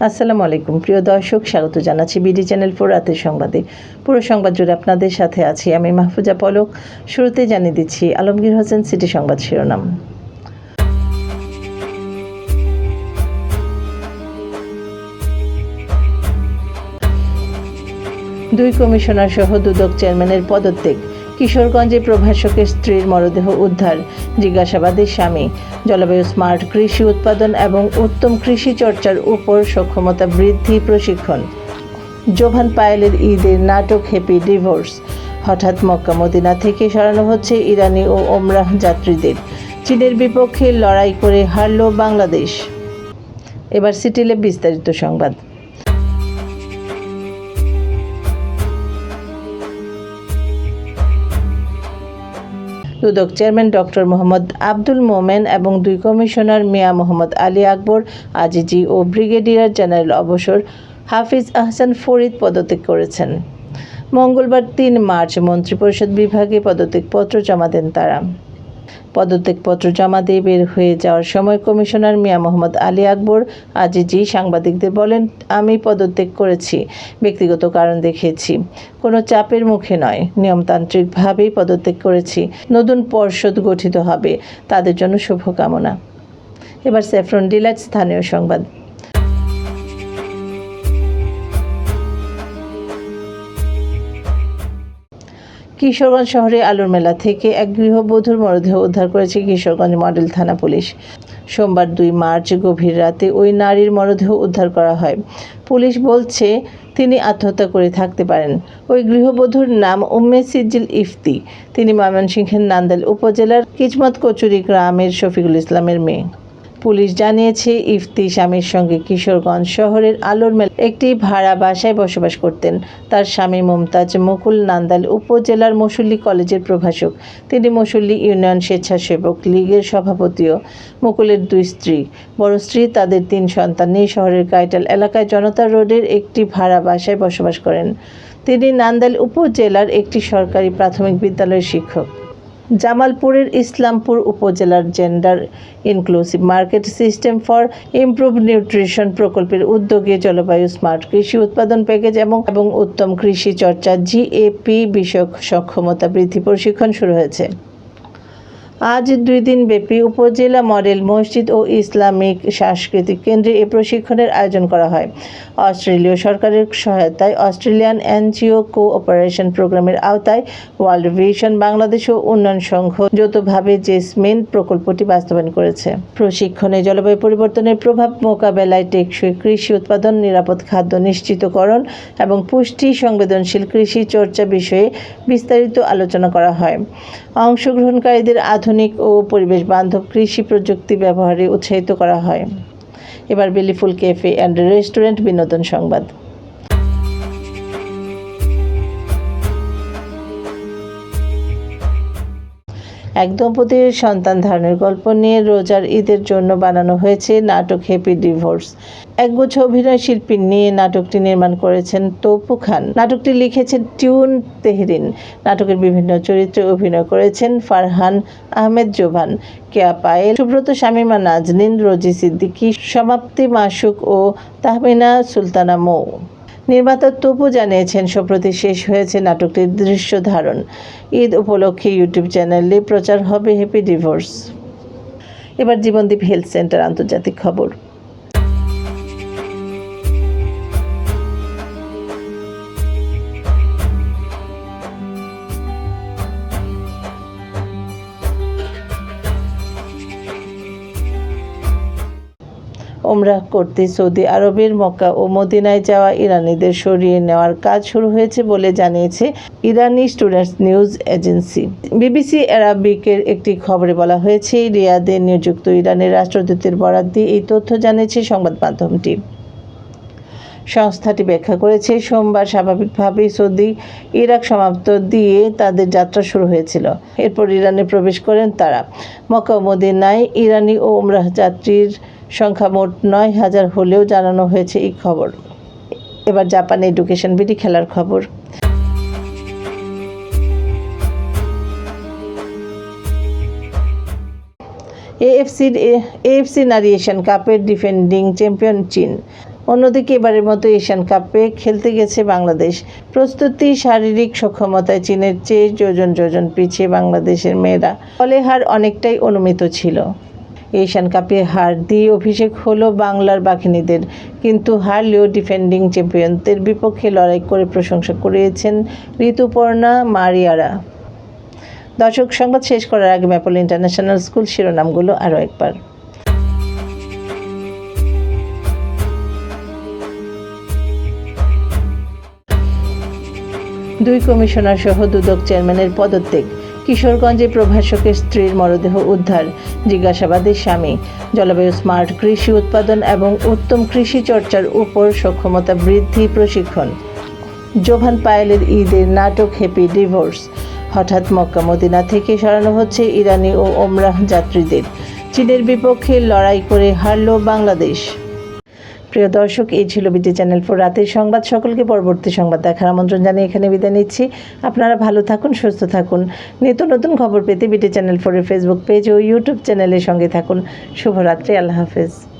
আসসালামু আলাইকুম প্রিয় দর্শক, স্বাগত জানাচ্ছি বিডি চ্যানেল 4 রাতের সংবাদে। পুরো সংবাদ জুড়ে আপনাদের সাথে আছি আমি মাহফুজা পলক। শুরুতে জানিয়ে দিচ্ছি আলমগীর হোসেন সিটি সংবাদ শিরোনাম। দুই কমিশনার সহ দুদক চেয়ারম্যানের পদত্যাগ। কিশোরগঞ্জে প্রভাষকের স্ত্রীর মরদেহ উদ্ধার, জিজ্ঞাসাবাদে স্বামী। জলবায়ু স্মার্ট কৃষি উৎপাদন এবং উত্তম কৃষি চর্চার উপর সক্ষমতা বৃদ্ধি প্রশিক্ষণ। জোভান পায়েলের ঈদের নাটক হ্যাপি ডিভোর্স। হঠাৎ মক্কা মদিনা থেকে সরানো হচ্ছে ইরানি ও ওমরাহ যাত্রীদের। চীনের বিপক্ষে লড়াই করে হারল বাংলাদেশ। এবার সিটিলে বিস্তারিত সংবাদ। দুদক চেয়ারম্যান ডক্টর মোহাম্মদ আব্দুল মোমেন এবং দুই কমিশনার মিয়া মোহাম্মদ আলী আকবর আজিজি ও ব্রিগেডিয়ার জেনারেল অবসর হাফিজ আহসান ফরিদ পদত্যাগ করেছেন। মঙ্গলবার ৩ মার্চ মন্ত্রিপরিষদ বিভাগে পদত্যাগপত্র জমা দেন তারা। পদত্যাগপত্র জমা দিয়ে বের হয়ে যাওয়ার সময় কমিশনার মিয়া মোহাম্মদ আলী আকবর আজিজি সাংবাদিকদের বলেন, আমি পদত্যাগ করেছি, ব্যক্তিগত কারণ দেখিয়েছি, কোনো চাপের মুখে নয়, নিয়মতান্ত্রিকভাবেই পদত্যাগ করেছি। নতুন পর্ষদ গঠিত হবে, তাদের জন্য শুভকামনা। এবার স্যাফরন ডিলাইট স্থানীয় সংবাদ। কিশোরগঞ্জ শহরে আলুর মেলা থেকে এক গৃহবধূর মরদেহ উদ্ধার করেছে কিশোরগঞ্জ মডেল থানা পুলিশ। সোমবার ২ মার্চ গভীর রাতে ওই নারীর মরদেহ উদ্ধার করা হয়। পুলিশ বলছে তিনি আত্মহত্যা করে থাকতে পারেন। ওই গৃহবধূর নাম উম্মে সিজিল ইফতি। তিনি ময়মনসিংহের নান্দাইল উপজেলার কিচমত কচুরি গ্রামের শফিকুল ইসলামের মেয়ে। পুলিশ জানিয়েছে, ইফতি স্বামীর সঙ্গে কিশোরগঞ্জ শহরের আলুর মেলা একটি ভাড়া বাসায় বসবাস করতেন। তার স্বামী মুমতাজ মুকুল নান্দাইল উপজেলার মশুল্লী কলেজের প্রভাষক। তিনি মশুল্লী ইউনিয়ন স্বেচ্ছাসেবক লীগের সভাপতিও। মুকুলের 2 স্ত্রী, বড় স্ত্রী তাদের 3 সন্তান নিয়ে শহরের কাইটাল এলাকায় জনতা রোডের একটি ভাড়া বাসায় বসবাস করেন। তিনি নান্দাইল উপজেলার একটি সরকারি প্রাথমিক বিদ্যালয়ের শিক্ষক। জামালপুরের ইসলামপুর উপজেলার gender inclusive market system for improve nutrition প্রকল্পের উদ্যোগে জলবায়ু স্মার্ট কৃষি উৎপাদন প্যাকেজ এবং উত্তম কৃষি চর্চা জিএপি বিষয়ক সক্ষমতা বৃদ্ধি প্রশিক্ষণ শুরু হয়েছে। আজ 2 দিন ব্যাপী উপজেলা মডেল মসজিদ ও ইসলামিক সাংস্কৃতিক কেন্দ্রে এ প্রশিক্ষণের আয়োজন করা হয়। অস্ট্রেলীয় সরকারের সহায়তায় অস্ট্রেলিয়ান এনজিও কোঅপারেশন প্রোগ্রামের আওতায় ওয়ার্ল্ড ভিশন বাংলাদেশ ও উন্নয়ন সংঘ যৌথভাবে জেসমিন প্রকল্পটি বাস্তবায়ন করেছে। প্রশিক্ষণে জলবায়ু পরিবর্তনের প্রভাব মোকাবেলায় টেকসই কৃষি উৎপাদন, নিরাপদ খাদ্য নিশ্চিতকরণ এবং পুষ্টি সংবেদনশীল কৃষি চর্চা বিষয়ে বিস্তারিত আলোচনা করা হয়। অংশগ্রহণকারীদের আধুনিক ও পরিবেশ বান্ধব কৃষি প্রযুক্তি ব্যবহারে উৎসাহিত করা হয়। এবার বেলিফুল ক্যাফে অ্যান্ড রেস্টুরেন্ট বিনোদন সংবাদ। এক দম্পতির সন্তান ধারণের গল্প নিয়ে রোজার ঈদের জন্য বানানো হয়েছে নাটক হ্যাপি ডিভোর্স। একগুচ্ছ অভিনয় শিল্পী নিয়ে নাটকটি নির্মাণ করেছেন তৌফু খান। নাটকটি লিখেছেন টিউন তেহরিন। নাটকের বিভিন্ন চরিত্রে অভিনয় করেছেন ফারহান আহমেদ জোভান, কেয়া পায়েল, সুব্রত শামীমা নাজনীন, রোজি সিদ্দিকী, সমাপ্তি মাসুক ও তাহমিনা সুলতানা মৌ। নির্মাতা তপু জানিয়েছেন, সম্প্রতি শেষ হয়েছে নাটকটির দৃশ্য ধারণ। ঈদ উপলক্ষে ইউটিউব চ্যানেলে প্রচার হবে হ্যাপি ডিভোর্স। এবার জীবনদীপ হেলথ সেন্টার আন্তর্জাতিক খবর। ওমরাহ করতে সৌদি আরবের মক্কা ও মদিনায় যাওয়া ইরানিদের সরিয়ে নেওয়ার কাজ শুরু হয়েছে বলে জানিয়েছে ইরানি স্টুডেন্টস নিউজ এজেন্সি। বিবিসি আরাবিকের একটি খবরে বলা হয়েছে, রিয়াদে নিযুক্ত ইরানের রাষ্ট্রদূতের বরাত দিয়ে এই তথ্য জানিয়েছে সংবাদ মাধ্যমটি। সংস্থাটি ব্যাখ্যা করেছে, সোমবার স্বাভাবিকভাবেই সৌদি ইরাক সমাপ্ত দিয়ে তাদের যাত্রা শুরু হয়েছিল। এরপর ইরানে প্রবেশ করেন তারা। মক্কা ও মদিনায় ইরানি ও ওমরাহ যাত্রীর সংখ্যা মোট 9,000 হলেও জানানো হয়েছে এই খবর। এবার জাপান এডুকেশন বিডি খেলার খবর। এএফসি নারী এশিয়ান কাপের ডিফেন্ডিং চ্যাম্পিয়ন চীন। অন্যদিকে এবারের মতো এশিয়ান কাপে খেলতে গেছে বাংলাদেশ। প্রস্তুতি, শারীরিক সক্ষমতায় চীনের চেয়ে যোজন পিছিয়ে বাংলাদেশের মেয়েরা, ফলে হার অনেকটাই অনুমিত ছিল। এশিয়ান কাপে হার দিয়ে অভিষেক হলো বাংলার বাঘিনীদের, কিন্তু হারলেও ডিফেন্ডিং চ্যাম্পিয়নদের বিপক্ষে লড়াই করে প্রশংসা কুড়িয়েছেন ঋতুপর্ণা মারিয়ারা। দর্শক, সংবাদ শেষ করার আগে ম্যাপল ইন্টারন্যাশনাল স্কুল শিরোনামগুলো আরও একবার। দুই কমিশনার সহ দুদক চেয়ারম্যানের পদত্যাগ। কিশোরগঞ্জে প্রভাষকের স্ত্রীর মরদেহ উদ্ধার, জিজ্ঞাসাবাদে স্বামী। জলবায়ু স্মার্ট কৃষি উৎপাদন এবং উত্তম কৃষি চর্চার উপর সক্ষমতা বৃদ্ধি প্রশিক্ষণ। জোভান পায়েলের ঈদের নাটক হ্যাপি ডিভোর্স। হঠাৎ মক্কা মদিনা থেকে সরানো হচ্ছে ইরানি ও ওমরাহ যাত্রীদের। চীনের বিপক্ষে লড়াই করে হারল বাংলাদেশ। প্রিয় দর্শক, এই ছিল বিটি চ্যানেল 4 রাতের সংবাদ। সকলকে পরবর্তী সংবাদ দেখার আমন্ত্রণ জানিয়ে এখানে বিদায় নিচ্ছি। আপনারা ভালো থাকুন, সুস্থ থাকুন। নিত্য নতুন খবর পেতে বিটি চ্যানেল 4 এর ফেসবুক পেজ ও ইউটিউব চ্যানেলের সঙ্গে থাকুন। শুভরাত্রি। আল্লাহ হাফেজ।